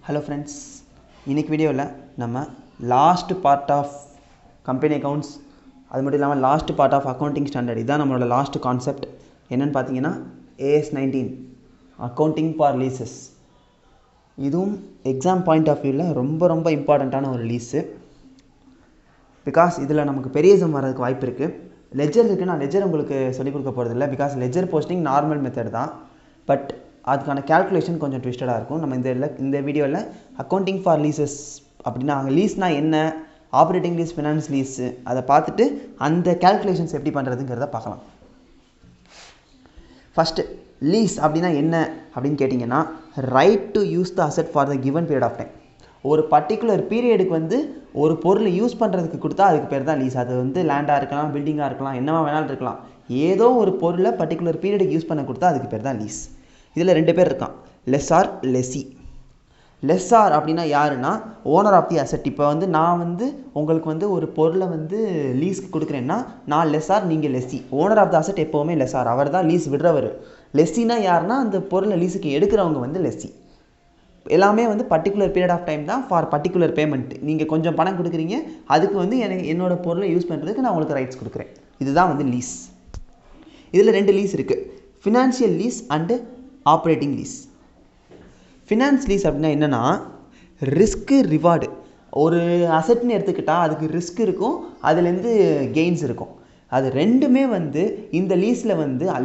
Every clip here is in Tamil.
Hello friends, இன்னைக்கு வீடியோவில் நம்ம last part of company accounts அது மட்டும் இல்லாமல் last part of accounting standard இதுதான் நம்மளோட லாஸ்ட் கான்செப்ட் என்னென்னு பார்த்தீங்கன்னா AS-19 அக்கௌண்டிங் ஃபார் லீசஸ். இதுவும் எக்ஸாம் பாயிண்ட் ஆஃப் வியூவில் ரொம்ப இம்பார்ட்டண்ட்டான ஒரு லீஸு. பிகாஸ் இதில் நமக்கு பெரிய எக்ஸாம் வரதுக்கு வாய்ப்பு இருக்குது. லெஜர் இருக்குது, நான் லெஜர் உங்களுக்கு சொல்லிக் கொடுக்க போகிறதில்ல. Because ledger posting normal method தான், பட் அதுக்கான கேல்குலேஷன் கொஞ்சம் ட்விஸ்டடாக இருக்கும். நம்ம இந்த வீடியோவில் அக்கௌண்டிங் ஃபார் லீசஸ் அப்படின்னா லீஸ்னால் என்ன, ஆப்ரேட்டிங் லீஸ், ஃபினான்ஸ் லீஸு அதை பார்த்துட்டு அந்த கேல்குலேஷன்ஸ் எப்படி பண்ணுறதுங்கிறத பார்க்கலாம். ஃபஸ்ட்டு லீஸ் அப்படின்னா என்ன அப்படின்னு கேட்டிங்கன்னா, right to use the asset for the given period of time. ஒரு பர்டிகுலர் பீரியடுக்கு ஒரு பொருளை யூஸ் பண்ணுறதுக்கு கொடுத்தா அதுக்கு பேர் தான் லீஸ். அது லேண்டாக இருக்கலாம், பில்டிங்காக இருக்கலாம், என்னவா வேணாலும் இருக்கலாம். ஏதோ ஒரு பொருளை பர்டிகுலர் பீரியடுக்கு யூஸ் பண்ண கொடுத்தா அதுக்கு பேர் தான் லீஸ். இதில் ரெண்டு பேர் இருக்கான், லெஸ்ஸார், லெஸ்ஸி. லெஸ்ஸார் அப்படின்னா யாருன்னா ஓனர் ஆஃப் தி அசெட். இப்போ நான் உங்களுக்கு ஒரு பொருளை லீஸ்க்கு கொடுக்குறேன்னா நான் லெஸ்ஸார், நீங்கள் lessee. Owner of the asset எப்போவுமே லெஸ்ஸார், அவர் தான் லீஸ் விடுறவர். லெஸ்ஸினா யாருன்னா அந்த பொருளை லீஸுக்கு எடுக்கிறவங்க லெஸ்ஸி. எல்லாமே பர்டிகுலர் பீரியட் ஆஃப் டைம் தான் ஃபார் பர்டிகுலர் பேமெண்ட். நீங்கள் கொஞ்சம் பணம் கொடுக்குறீங்க, அதுக்கு எனக்கு என்னோடய பொருளை யூஸ் பண்ணுறதுக்கு நான் உங்களுக்கு ரைட்ஸ் கொடுக்குறேன். இதுதான் லீஸ். இதில் ரெண்டு லீஸ் இருக்குது, financial lease and operating lease. Finance lease அப்படின்னா என்னென்னா ரிஸ்க்கு ரிவார்டு. ஒரு அசெட்னு எடுத்துக்கிட்டால் அதுக்கு ரிஸ்க் இருக்கும், அதுலேருந்து கெயின்ஸ் இருக்கும். அது ரெண்டுமே இந்த லீஸில்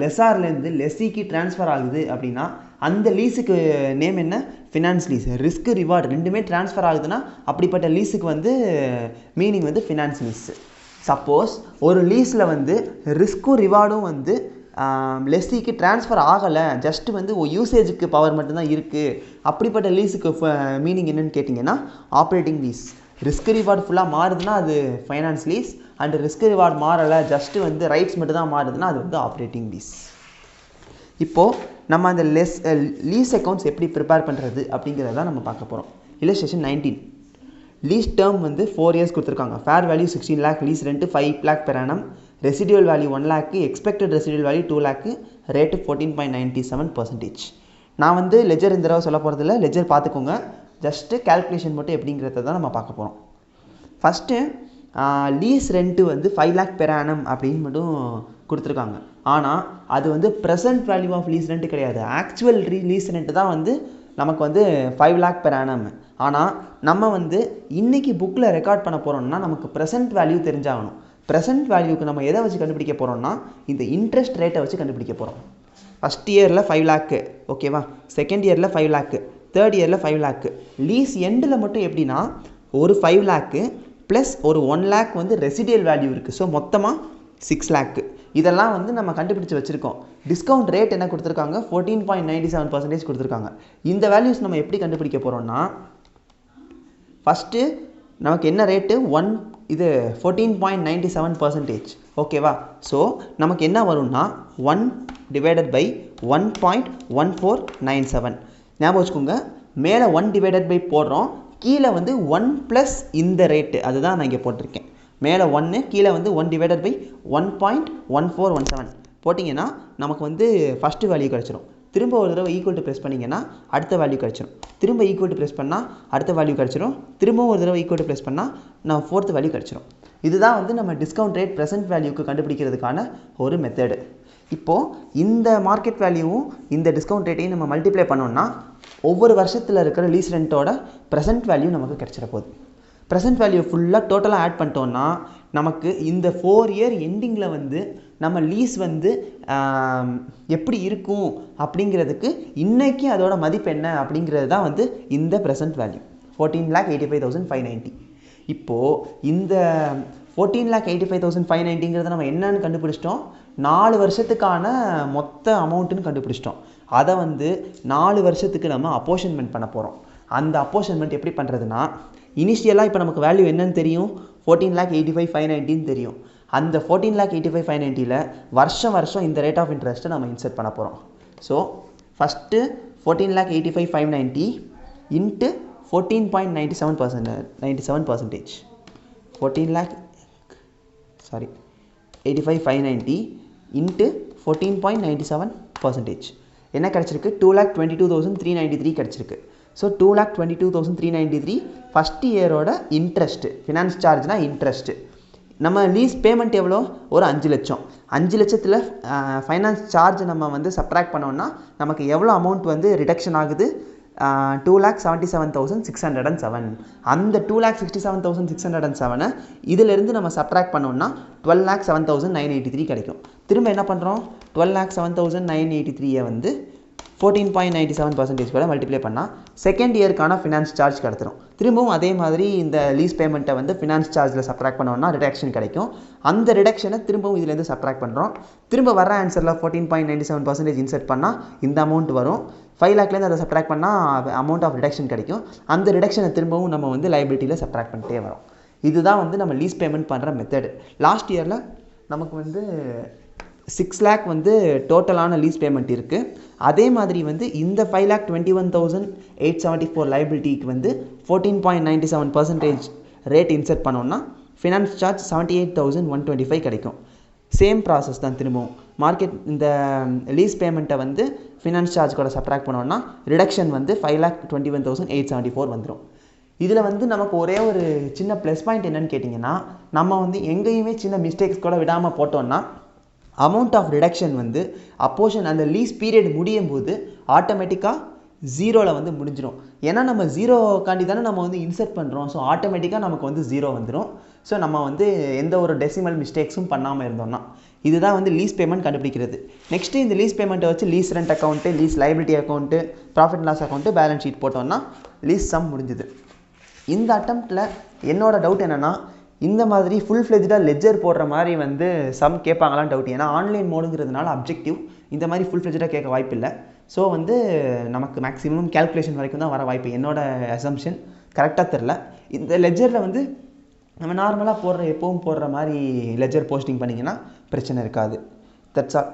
லெஸ்ஸார்லேருந்து லெஸ்ஸிக்கு ட்ரான்ஸ்ஃபர் ஆகுது அப்படின்னா அந்த லீஸுக்கு நேம் என்ன, ஃபினான்ஸ் லீஸ். ரிஸ்க் ரிவார்டு ரெண்டுமே ட்ரான்ஸ்ஃபர் ஆகுதுன்னா அப்படிப்பட்ட லீஸுக்கு மீனிங் ஃபினான்ஸ் லீஸ். சப்போஸ் ஒரு லீஸில் ரிஸ்க்கும் ரிவார்டும் லெஸ்ஸிக்கு ட்ரான்ஸ்ஃபர் ஆகலை, ஜஸ்ட்டு யூசேஜுக்கு பவர் மட்டும்தான் இருக்குது, அப்படிப்பட்ட லீஸுக்கு மீனிங் என்னென்னு கேட்டிங்கன்னா ஆப்ரேட்டிங் லீஸ். ரிஸ்க் ரிவார்டு ஃபுல்லாக மாறுதுன்னா அது finance lease, and risk reward மாறலை, ஜஸ்ட்டு ரைட்ஸ் மட்டும் தான் மாறுதுன்னா அது ஆப்ரேட்டிங் லீஸ். இப்போது நம்ம அந்த லீஸ் அக்கௌண்ட்ஸ் எப்படி ப்ரிப்பேர் பண்ணுறது அப்படிங்கிறத நம்ம பார்க்க போகிறோம். இல்லஸ்ட்ரேஷன் 19. லீஸ் டேர்ம் 4 இயர்ஸ் கொடுத்துருக்காங்க. Fair value 16 lakh, lease rent 5 lakh per annum, residual value 1 lakh, expected residual value 2 lakh, rate 14.97%. நான் லெஜர் இந்த தடவை சொல்ல போகிறதில்ல, லெஜர் பார்த்துக்கோங்க. ஜஸ்ட்டு கேல்குலேஷன் மட்டும் எப்படிங்கிறத தான் நம்ம பார்க்க போகிறோம். First lease rent 5 lakh per annum அப்படின்னு மட்டும் கொடுத்துருக்காங்க. ஆனால் அது present value of lease rent கிடையாது, ஆக்சுவல் லீஸ் ரெண்ட்டு தான் நமக்கு 5 lakh per annum. ஆனால் நம்ம இன்றைக்கி புக்கில் ரெக்கார்ட் பண்ண போகிறோம்னா நமக்கு ப்ரெசன்ட் வேல்யூ தெரிஞ்சாகணும். ப்ரெசன்ட் வேல்யூக்கு நம்ம எதை வச்சு கண்டுபிடிக்க போகிறோம்னா இந்த இன்ட்ரெஸ்ட் ரேட்டை வச்சு கண்டுபிடிக்க போகிறோம். ஃபஸ்ட் இயரில் 5 lakh, ஓகேவா, செகண்ட் இயரில் 5 lakh, தேர்ட் இயரில் 5 lakh. லீஸ் எண்டில் மட்டும் எப்படின்னா ஒரு 5 lakh ப்ளஸ் ஒரு 1 lakh ரெசிடியல் வேல்யூ இருக்குது. ஸோ மொத்தமாக 6 lakh. இதெல்லாம் நம்ம கண்டுபிடிச்சி வச்சுருக்கோம். டிஸ்கவுண்ட் ரேட் என்ன கொடுத்துருக்காங்க, 14.97% கொடுத்துருக்காங்க. இந்த வேல்யூஸ் நம்ம எப்படி கண்டுபிடிக்க போகிறோம்னா, ஃபஸ்ட்டு நமக்கு என்ன ரேட்டு 14.97%, ஓகேவா. ஸோ நமக்கு என்ன வரும்னா 1 divided by 1.1497. ஞாபகம் வச்சுக்கோங்க, மேலே 1 divided by போடுறோம், கீழே 1 ப்ளஸ் இந்த ரேட்டு, அதுதான் நான் இங்கே போட்டிருக்கேன். மேலே 1, கீழே 1 divided by 1.1417 போட்டிங்கன்னா நமக்கு ஃபஸ்ட்டு வேல்யூ கிடச்சிரும். திரும்ப ஒரு தடவை ஈக்குவல் டு ப்ரெஸ் பண்ணிங்கன்னா அடுத்த வேல்யூ கிடச்சிரும். திரும்ப ஈக்குவல் டு ப்ரெஸ் பண்ணால் அடுத்த வேல்யூ கிடச்சிரும். திரும்பவும் ஒரு தடவை ஈக்குவல் டு ப்ரெஸ் பண்ணால் நம்ம ஃபோர்த் வேல்யூ கிடச்சிரும். இதுதான் நம்ம டிஸ்கவுண்ட் ரேட் ப்ரெசென்ட் வேல்யூக்கு கண்டுபிடிக்கிறதுக்கான ஒரு மெத்தடு. இப்போது இந்த மார்க்கெட் வேல்யூவும் இந்த டிஸ்கவுண்ட் ரேட்டையும் நம்ம மல்டிப்ளை பண்ணோம்னா ஒவ்வொரு வருஷத்தில் இருக்கிற லீஸ் ரெண்ட்டோட ப்ரெசென்ட் வேல்யூ நமக்கு கிடச்சிட போகுது. ப்ரெசென்ட் வேல்யூ ஃபுல்லாக டோட்டலாக ஆட் பண்ணிட்டோன்னா நமக்கு இந்த 4 year எண்டிங்கில் நம்ம லீஸ் எப்படி இருக்கும் அப்படிங்கிறதுக்கு இன்றைக்கி அதோட மதிப்பு என்ன அப்படிங்கிறது தான் இந்த ப்ரெசென்ட் வேல்யூ 14,85,590. இப்போது இந்த 14,85,590ங்கிறத நம்ம என்னன்னு கண்டுபிடிச்சிட்டோம், 4 வருஷத்துக்கான மொத்த அமௌண்ட்டுன்னு கண்டுபிடிச்சிட்டோம். அதை 4 வருஷத்துக்கு நம்ம அப்போர்ஷன்மெண்ட் பண்ண போகிறோம். அந்த அப்போர்ஷன்மெண்ட் எப்படி பண்ணுறதுனா, இனிஷியலாக இப்போ நமக்கு வேல்யூ என்னன்னு தெரியும், 14,85,590 தெரியும். அந்த 14,85,590ல் வருஷம் இந்த ரேட் ஆஃப் இன்ட்ரெஸ்ட்டை நம்ம இன்செர்ட் பண்ண போகிறோம். ஸோ ஃபஸ்ட்டு 14,85,590 இன்ட்டு 14.97%, 85,590 இன்ட்டு 14.97% என்ன கிடச்சிருக்கு, 2,22,393 கிடச்சிருக்கு. ஸோ 2,22,393 ஃபஸ்ட் இயரோட இன்ட்ரெஸ்ட்டு, ஃபினான்ஸ் சார்ஜ்னா இன்ட்ரெஸ்ட்டு. நம்ம லீஸ் பேமெண்ட் எவ்வளோ? ஒரு 5 லட்சம். 5 லட்சத்தில் ஃபைனான்ஸ் சார்ஜ் நம்ம வந்து சப்ட்ராக்ட் பண்ணோம்னா நமக்கு எவ்வளோ அமௌண்ட் வந்து ரிடக்ஷன் ஆகுது? 2,77,607. அந்த 2,67,607 இதிலிருந்து நம்ம சப்ட்ராக்ட் பண்ணோம்னா 12,07,983 கிடைக்கும். திரும்ப என்ன பண்ணுறோம்? 12,07,983 வந்து 14.97% கூட மல்டிப்ளை பண்ணால் செகண்ட் இயருக்கான ஃபினான்ஸ் சார்ஜ் கிடச்சிரும். திரும்பவும் அதே மாதிரி இந்த லீஸ் பேமெண்ட்டை வந்து ஃபினான்ஸ் சார்ஜில் சப்ட்ராக்ட் பண்ணோம்னா ரிடக்ஷன் கிடைக்கும். அந்த ரிடக்ஷனை திரும்பவும் இதுலேருந்து சப்ட்ராக்ட் பண்ணுறோம். திரும்ப வர ஆன்சரில் 14.97% இன்செர்ட் பண்ணால் இந்த அமௌண்ட் வரும். 5 லேக்லேருந்து அதை சப்ட்ராக்ட் பண்ணால் அமௌண்ட் ஆஃப் ரிடக்ஷன் கிடைக்கும். அந்த ரிடக்ஷனை திரும்பவும் நம்ம வந்து லைபிலிட்டியில் சப்ட்ராக்ட் பண்ணிட்டே வரோம். இதுதான் வந்து நம்ம லீஸ் பேமெண்ட் பண்ணுற மெத்தடு. லாஸ்ட் இயரில் நமக்கு வந்து 6 லேக் வந்து டோட்டலான லீஸ் பேமெண்ட் இருக்குது. அதே மாதிரி வந்து இந்த 5,21,874 லைபிலிட்டிக்கு வந்து 14.97% ரேட் இன்செர்ட் பண்ணோம்னா ஃபினான்ஸ் சார்ஜ் 78,125 கிடைக்கும். சேம் ப்ராசஸ் தான். திரும்பவும் மார்க்கெட் இந்த லீஸ் பேமெண்ட்டை வந்து ஃபினான்ஸ் சார்ஜ் கூட சப்ட்ராக்ட் பண்ணோம்னா ரிடக்ஷன் வந்து 5,21,874 வந்துடும். இதில் வந்து நமக்கு ஒரே ஒரு சின்ன ப்ளஸ் பாயிண்ட் என்னன்னு கேட்டிங்கன்னா, நம்ம வந்து எங்கேயுமே சின்ன மிஸ்டேக்ஸ் கூட விடாமல் போட்டோம்னா அமௌண்ட் ஆஃப் ரிடக்ஷன் வந்து அப்போஷன் அந்த லீஸ் பீரியட் முடியும் போது ஆட்டோமேட்டிக்காக ஜீரோவில் வந்து முடிஞ்சிடும். ஏன்னா நம்ம ஜீரோக்காண்டி தானே நம்ம வந்து இன்செர்ட் பண்ணுறோம். ஸோ ஆட்டோமேட்டிக்காக நமக்கு வந்து ஜீரோ வந்துடும். ஸோ நம்ம வந்து எந்த ஒரு டெசிமல் மிஸ்டேக்ஸும் பண்ணாமல் இருந்தோம்னா இதுதான் வந்து லீஸ் பேமெண்ட் கண்டுபிடிக்கிறது. நெக்ஸ்ட்டு இந்த லீஸ் பேமெண்ட்டை வச்சு lease rent account, lease liability account, profit loss account, balance sheet போட்டோம்னா லீஸ் சம் முடிஞ்சுது. இந்த அட்டெம்ப்டில் என்னோட டவுட் என்னென்னா, இந்த மாதிரி ஃபுல் ஃப்ளெஜ்டாக லெஜர் போடுற மாதிரி வந்து சம் கேட்பாங்களான்னு டவுட். ஏன்னா ஆன்லைன் மோடுங்கிறதுனால அப்ஜெக்டிவ் இந்த மாதிரி ஃபுல் ஃப்ளெஜ்டாக கேட்க வாய்ப்பு இல்லை. ஸோ வந்து நமக்கு மேக்ஸிமம் கேல்குலேஷன் வரைக்கும் தான் வர வாய்ப்பு. என்னோட அசம்ஷன் கரெக்டாக தெரில. இந்த லெஜரில் வந்து நம்ம நார்மலாக எப்பவும் போடுற மாதிரி லெஜர் போஸ்டிங் பண்ணிங்கன்னா பிரச்சனை இருக்காது. That's all.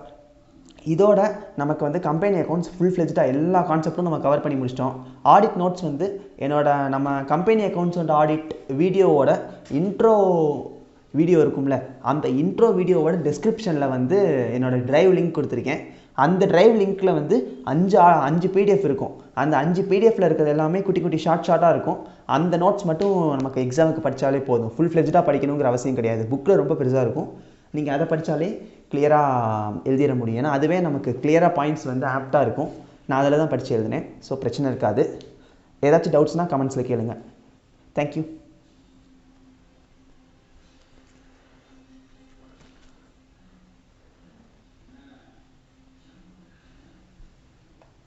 இதோட நமக்கு வந்து கம்பெனி அக்கௌண்ட்ஸ் ஃபுல் ஃப்ளெஜ்டாக எல்லா கான்செப்டும் நம்ம கவர் பண்ணி முடிச்சிட்டோம். ஆடிட் நோட்ஸ் வந்து நம்ம கம்பெனி அக்கௌண்ட்ஸ் அண்ட் ஆடிட் வீடியோவோட இன்ட்ரோ வீடியோ இருக்கும்ல, அந்த இன்ட்ரோ வீடியோவோட டிஸ்கிரிப்ஷனில் வந்து என்னோடய ட்ரைவ் லிங்க் கொடுத்துருக்கேன். அந்த ட்ரைவ் லிங்க்கில் வந்து 5 பிடிஎஃப் இருக்கும். அந்த 5 பிடிஎஃப்பில் இருக்கிறது எல்லாமே குட்டி குட்டி ஷார்ட்டாக இருக்கும். அந்த நோட்ஸ் மட்டும் நமக்கு எக்ஸாமுக்கு படித்தாலே போதும். ஃபுல் ஃப்ளெஜ்டாக படிக்கணுங்கிற அவசியம் கிடையாது. புக்கில் ரொம்ப பெருசாக இருக்கும். நீங்கள் அதை படித்தாலே கிளியராக எழுதிட முடியும். ஏன்னா அதுவே நமக்கு கிளியராக பாயிண்ட்ஸ் வந்து ஆப்டாக இருக்கும். நான் அதில் தான் படித்து எழுதினேன். ஸோ பிரச்சனை இருக்காது. ஏதாச்சும் டவுட்ஸ்னால் கமெண்ட்ஸில் கேளுங்கள். தேங்க்யூ.